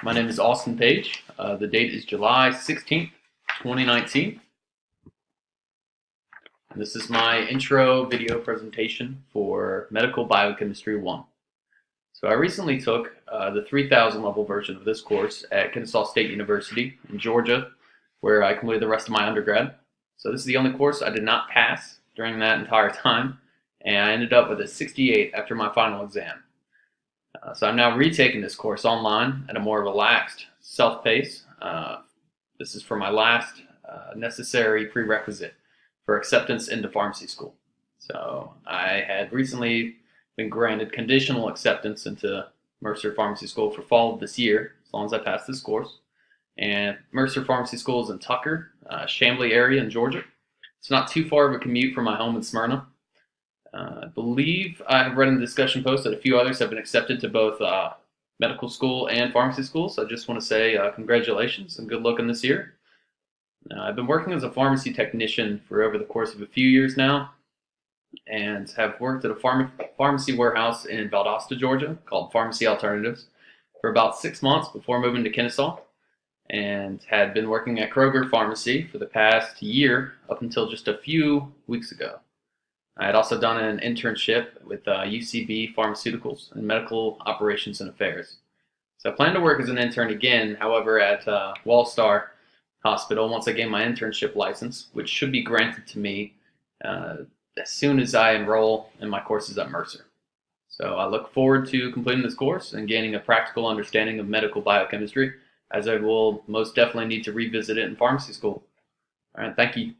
My name is Austin Page. The date is July 16th, 2019. And this is my intro video presentation for Medical Biochemistry 1. So I recently took the 3000 level version of this course at Kennesaw State University in Georgia, where I completed the rest of my undergrad. So this is the only course I did not pass during that entire time, and I ended up with a 68 after my final exam. So I'm now retaking this course online at a more relaxed self-pace. This is for my last necessary prerequisite for acceptance into pharmacy school. So I had recently been granted conditional acceptance into Mercer Pharmacy School for fall of this year, as long as I pass this course. And Mercer Pharmacy School is in Tucker, Chamblee area in Georgia. It's not too far of a commute from my home in Smyrna. I believe I have read in the discussion post that a few others have been accepted to both medical school and pharmacy school, so I just want to say congratulations and good luck in this year. I've been working as a pharmacy technician for over the course of a few years now, and have worked at a pharmacy warehouse in Valdosta, Georgia, called Pharmacy Alternatives, for about 6 months before moving to Kennesaw, and had been working at Kroger Pharmacy for the past year up until just a few weeks ago. I had also done an internship with UCB Pharmaceuticals in Medical Operations and Affairs. So I plan to work as an intern again, however, at Wallstar Hospital once I gain my internship license, which should be granted to me as soon as I enroll in my courses at Mercer. So I look forward to completing this course and gaining a practical understanding of medical biochemistry, as I will most definitely need to revisit it in pharmacy school. All right, thank you.